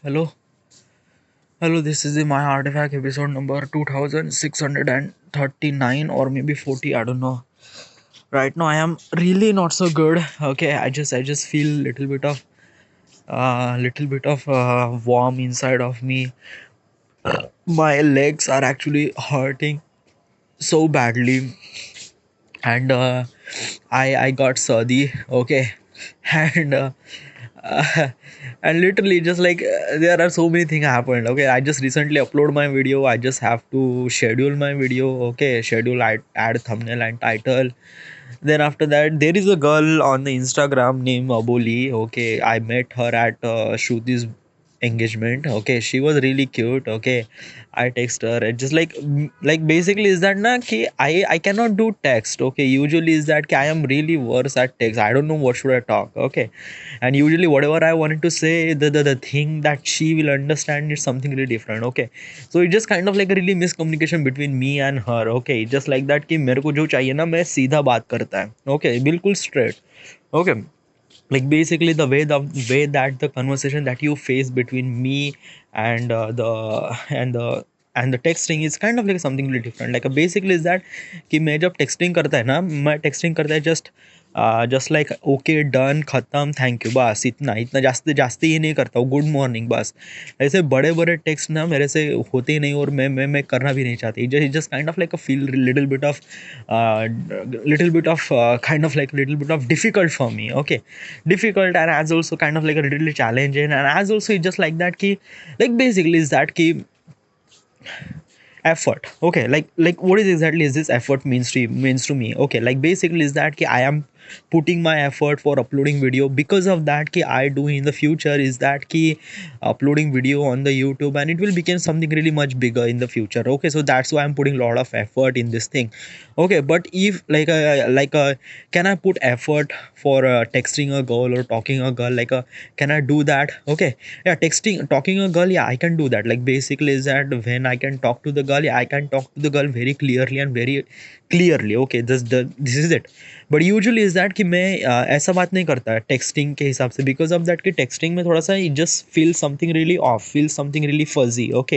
Hello, hello. This is the My Artifact episode number 2639 or maybe 40. I don't know. Right now, I am really not so good. Okay, I just feel little bit of warm inside of me. My legs are actually hurting so badly, and I got sardi. Okay, and uh, and literally just like there are so many things happened. Okay, I just recently upload my video. I just have to schedule my video. Okay, schedule, I add thumbnail and title. Then after that, there is a girl on the Instagram named Aboli. Okay, I met her at Shruti's engagement. Okay, she was really cute. Okay, I text her. It just like basically is that na ki I cannot do text. Okay, usually is that ki I am really worse at text. I don't know what should I talk. Okay, and usually whatever I wanted to say, the thing that she will understand is something really different. Okay, so it's just kind of like a really miscommunication between me and her. Okay, just like that कि मेरे को जो चाहिए ना मैं सीधा बात करता है. Okay, बिल्कुल straight. Okay, like basically the way that the conversation that you face between me and the texting is kind of like something really different. Like basically is that कि मैं जब texting करता है ना, मैं texting करता है जस्ट लाइक ओके डन खत्म थैंक यू, बस इतना इतना जास्त जास्त ही नहीं करता हूँ, गुड मॉर्निंग बस. ऐसे बड़े बड़े टेक्स्ट ना मेरे से होते ही नहीं, और मैं करना भी नहीं चाहती. Just kind of like a feel little bit of kind of like little bit of difficult for me. Okay, difficult, and as also kind of like a little challenging, and as also it's just like that ki like basically is that ki effort. Okay, like what is exactly is this effort means to me. Okay, like basically is that ki I am putting my effort for uploading video. Because of that ki I do in the future is that ki uploading video on the YouTube, and it will become something really much bigger in the future. Okay, so that's why I'm putting a lot of effort in this thing. Okay, but if can I put effort for texting a girl or talking a girl, can I do that? Okay, yeah, texting talking a girl, yeah, I can do that. Like basically is that when I can talk to the girl, yeah, I can talk to the girl very clearly and very clearly. Okay, this is it. But usually is that कि मैं ऐसा बात नहीं करता texting के हिसाब से. Because of that कि टेक्सटिंग में थोड़ा सा just feel something really of, feel something really fuzzy. Okay,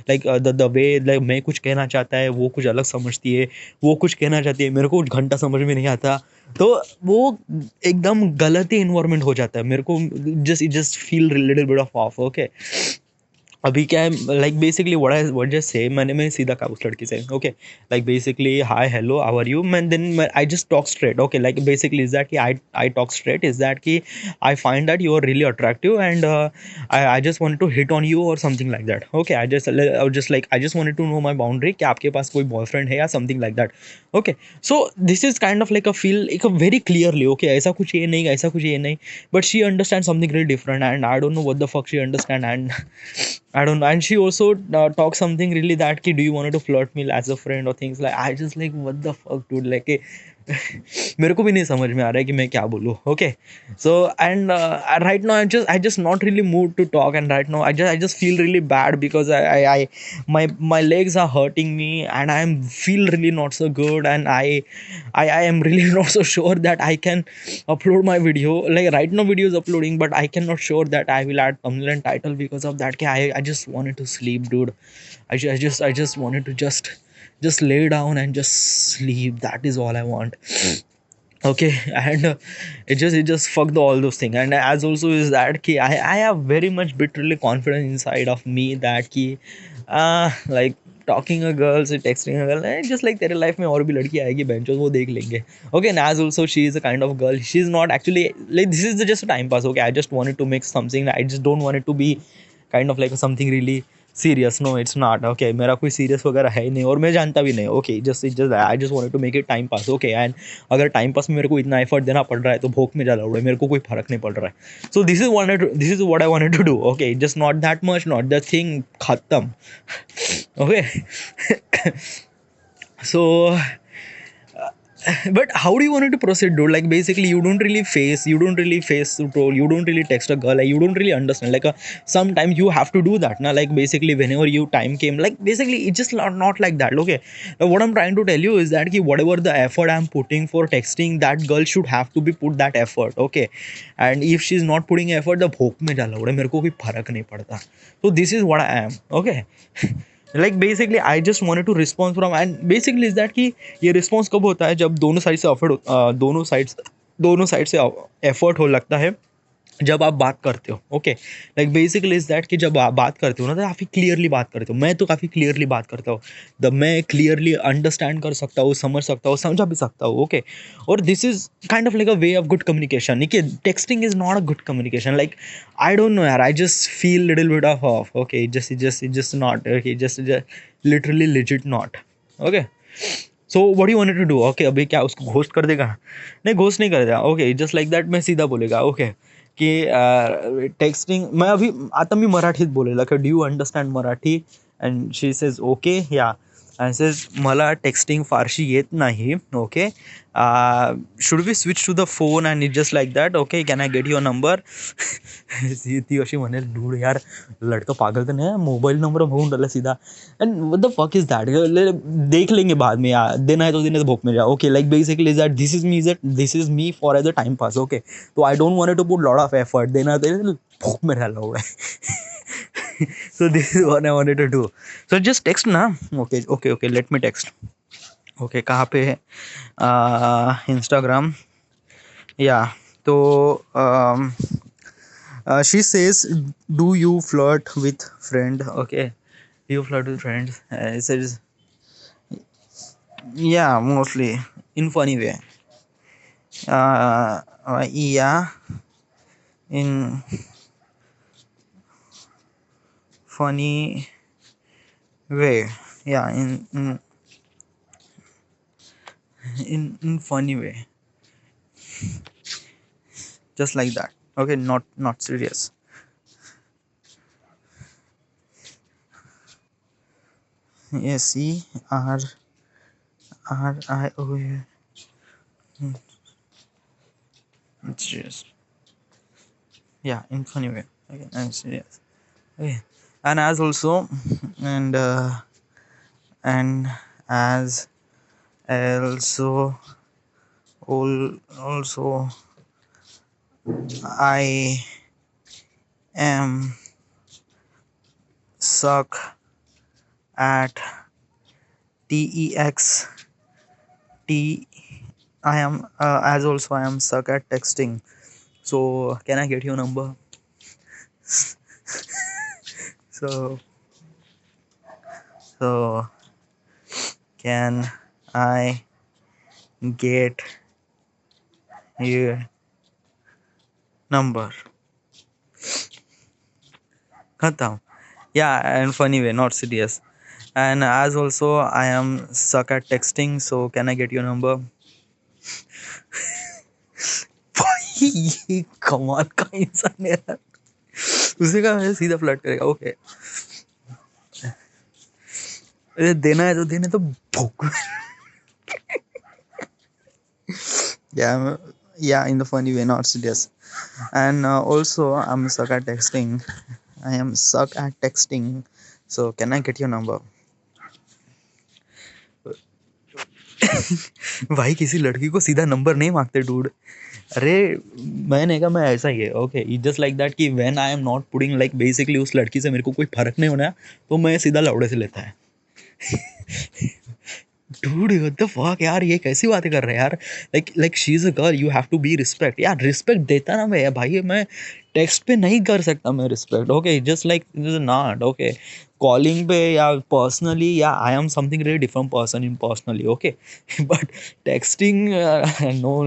like the way like मैं कुछ कहना चाहता है वो कुछ अलग समझती है, वो कुछ कहना चाहती है मेरे को कुछ घंटा समझ में नहीं आता. तो वो एकदम गलत ही इन्वायरमेंट हो जाता है मेरे को. Just feel little bit of of. Okay, अभी क्या है like basically what just say मैं सीधा कहा उस लड़की से. Okay, like basically hi hello how are you, मैं then I just talk straight. Okay, like basically is that कि I talk straight is that कि I find that you are really attractive, and I just wanted to hit on you or something like that. Okay, I just wanted to know my boundary कि आपके पास कोई boyfriend है या something like that. Okay, so this is kind of like a feel एक very clearly. Okay, ऐसा कुछ ये नहीं, ऐसा कुछ ये नहीं, but she understand something really different, and I don't know what the fuck she understand. And I don't know. And she also talks something really that ki, do you want to flirt me as a friend or things like. I just like what the fuck dude, like मेरे को भी नहीं समझ में आ रहा है कि मैं क्या बोलूँ. Okay, so and right now I just not really mood to talk, and right now I just feel really bad because I my legs are hurting me, and I am feel really not so good, and I am really not so sure that I can upload my video. Like right now video is uploading, but I cannot sure that I will add thumbnail and title. Because of that I just wanted to sleep dude. I just wanted to just lay down and just sleep. That is all I want. Okay, and it just fucked all those things. And as also is that ki I have very much literally confidence inside of me that ki like talking a girl से texting a girl just like तेरे life में और भी लड़की आएगी बेंचो वो देख लेंगे. Okay, and as also she is a kind of girl, she is not actually like this is just time pass. Okay, I just wanted to make something, I just don't want to be kind of like something really serious. No it's not. Okay, मेरा कोई serious वगैरह है ही नहीं, और मैं जानता भी नहीं. Okay, just I just wanted to make it time pass. Okay, and अगर टाइम पास में मेरे को इतना एफर्ट देना पड़ रहा है तो भोक में ज़्यादा उड़े, मेरे को कोई फर्क नहीं पड़ रहा है. So this is what I wanted to do. Okay, just not that much, not the thing खत्म. Okay. So but how do you want to proceed, dude? Like basically you don't really face the troll, you don't really text a girl, like you don't really understand, like sometimes you have to do that now, like basically whenever you time came, like basically it's just not like that. Okay, now what I'm trying to tell you is that ki whatever the effort I'm putting for texting, that girl should have to be put that effort. Okay, and if she's not putting effort, the भोक में डाला उड़े, मेरे को कोई फर्क नहीं पड़ता. So this is what I am. Okay. Like basically I just wanted to response from, and basically is that कि ये रिस्पॉन्स कब होता है, जब दोनों साइड से एफर्ट हो लगता है, जब आप बात करते हो. Okay, like basically is that कि जब आप बात करते हो ना, तो काफ़ी क्लियरली बात करते हो. मैं तो काफ़ी क्लियरली बात करता हूँ, द मैं क्लियरली अंडरस्टैंड कर सकता हूँ, समझ सकता हूँ, समझा भी सकता हूँ. ओके, और this is kind of like a way of good communication. देखिए, texting is not a good communication. Like I don't know यार, I just feel little bit of okay, just not okay, just literally legit not. Okay, so what you wanted to do. Okay, अभी क्या उसको ghost कर देगा? नहीं, ghost नहीं कर देगा. ओके, जस्ट लाइक दैट मैं सीधा बोलेगा. ओके, की टेक्स्टिंग, मैं अभी आता मी मराठीत बोलेला की do you understand Marathi, and she says okay yeah, and says मला टेक्स्टिंग फारशी येत नाही. Okay, should we switch to the phone and it just like that. Okay, can I get your number. ती अशी म्हणेल, डूड यार लड़का पागल तर नाही, मोबाईल नंबर मागून डाला सीधा. And what the fuck is that, देख लेंगे बाद में यार, दिन है तो दिन है, तो भूख में जाओ. Okay, like basically is that this is me for as a time pass. Okay, तो I don't want to put lot of effort, देना भूख में डाला हुआ है. So this is what I wanted to do. So just text ना. Okay, let me text. Okay, कहाँ पे है? Instagram. Yeah, तो she says, do you flirt with friend? Okay, do you flirt with friends? It says, yeah, mostly in funny way. Yeah, in funny way. Yeah, in funny way, just like that. Okay, not serious. SERRIO. It's serious. Yeah, in funny way. Okay, I'm serious. Okay, and as also, and as also I am suck at text. I am as also I am suck at texting. So can I get your number? so can I get your number? Khatam. Yeah, in funny way, not serious. And as also I am suck at texting, so can I get your number? भाई ये कमाल का इंसान है यार, उसे का मैं सीधा फ्लर्ट करेगा. ओके, देना है तो देने तो भूख. yeah, in the funny way, not serious. And also I'm suck at texting. I am suck at texting, so can I get your number? भाई किसी लड़की को सीधा नंबर नहीं मांगते डूड. अरे मैंने कहा मैं ऐसा ही है. ओके, जस्ट लाइक दैट कि when I am not putting, like basically उस लड़की से मेरे को कोई फर्क नहीं होना, तो मैं सीधा लौड़े से लेता है. डूड व्हाट द फक यार, ये कैसी बातें कर रहे हैं यार. Like she is a girl, you have to be respect यार. रिस्पेक्ट देता ना मैं भाई, मैं टेक्स्ट पे नहीं कर सकता मैं respect. Okay, just like not. Okay, calling पे या पर्सनली, या I am something really different person in personally. Okay, but texting no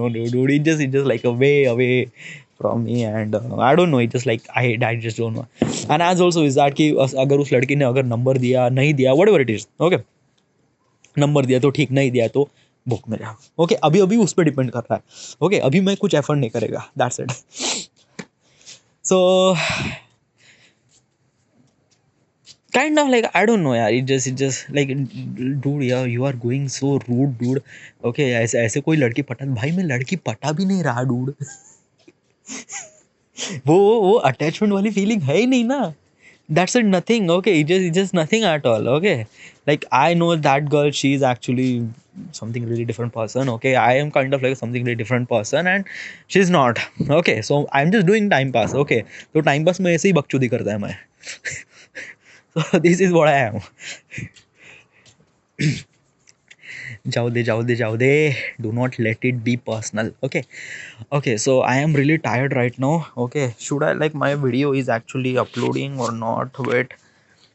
dude, it just like a way away from me. And I don't know, it just like I just don't know. And as also is that कि अगर उस लड़की ने अगर number दिया नहीं दिया, whatever it is. Okay, number दिया तो ठीक, नहीं दिया तो भूख में जाओ. ओके, अभी अभी उस पर डिपेंड कर रहा है. ओके, अभी मैं कुछ एफर्ट नहीं करेगा, that's it. So kind of like I don't know यार, it just like dude यार, you are going so rude dude. Okay, ऐसे ऐसे कोई लड़की पटा, भाई मैं लड़की पटा भी नहीं रहा dude. वो अटैचमेंट वाली फीलिंग है ही नहीं ना. That's it, nothing. Okay, it just nothing at all. Okay, like I know that girl, she's actually something really different person. Okay, I am kind of like something really different person, and she's not. Okay, so I'm just doing time pass. Okay, तो time pass में ऐसे ही बकचोदी करता है मैं. So this is what I am. जाओ दे, do not let it be personal. Okay, okay, so I am really tired right now. Okay, should I, like, my video is actually uploading or not? Wait,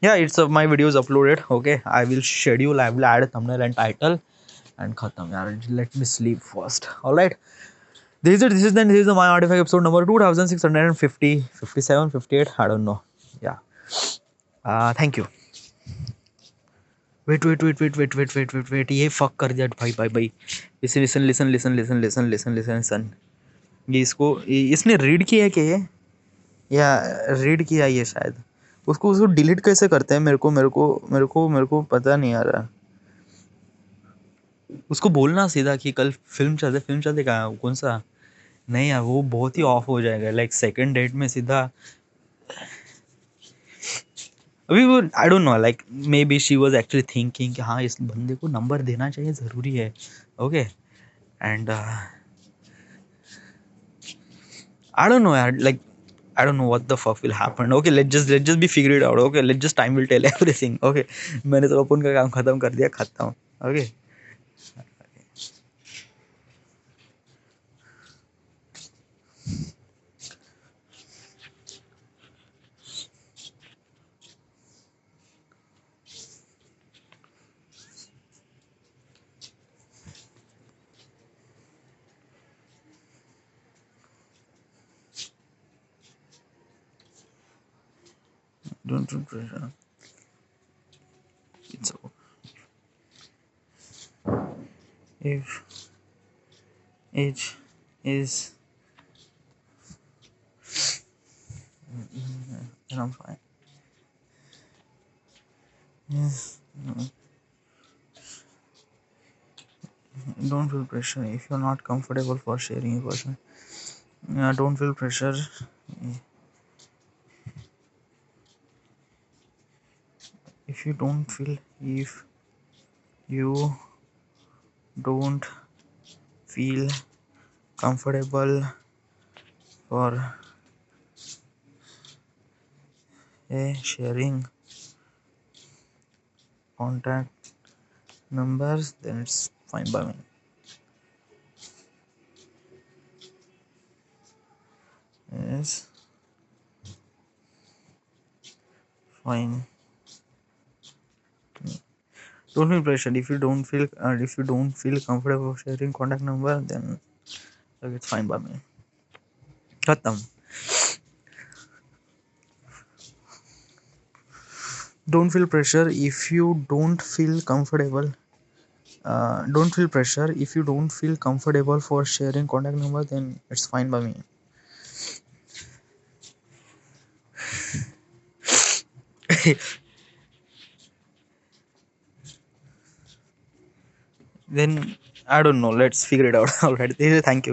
yeah, it's my video is uploaded. Okay, I will schedule, I will add a thumbnail and title, and khatam yaar, let me sleep first. All right, this is my artifact episode number 2650, 57, 58, I don't know. Yeah, thank you. Wait, ये fuck कर दिया भाई भाई भाई. Listen listen listen listen listen listen listen listen listen. ये इसने read किया है क्या ये, या रीड किया ये शायद. उसको डिलीट कैसे करते हैं, मेरे को पता नहीं आ रहा. उसको बोलना सीधा कि कल फिल्म चलते कहाँ, कौन सा. नहीं यार, वो बहुत ही ऑफ हो जाएगा, लाइक सेकंड डेट में सीधा. अभी वो आई don't no, like may be she was actually thinking कि हाँ, इस बंदे को नंबर देना चाहिए, ज़रूरी है. Okay, and I don't know yaar, like I don't know what the fuck will happen. Okay, let's just be figure it out. Okay, let's just time will tell everything. Okay, मैंने तो अपन का काम खत्म कर दिया, खत्म. Okay, don't pressure. It's over. If age is, then I'm fine. Yes. No. Don't feel pressure if you're not comfortable for sharing a person. Don't feel pressure if you don't feel if you don't feel comfortable for sharing contact numbers, then it's fine by me. Yes, fine. Don't feel pressure if you don't feel comfortable sharing contact number, then it's fine by me. Khatam. Don't feel pressure if you don't feel comfortable. Don't feel pressure if you don't feel comfortable for sharing contact number, then it's fine by me. Then I don't know, let's figure it out. All right, thank you.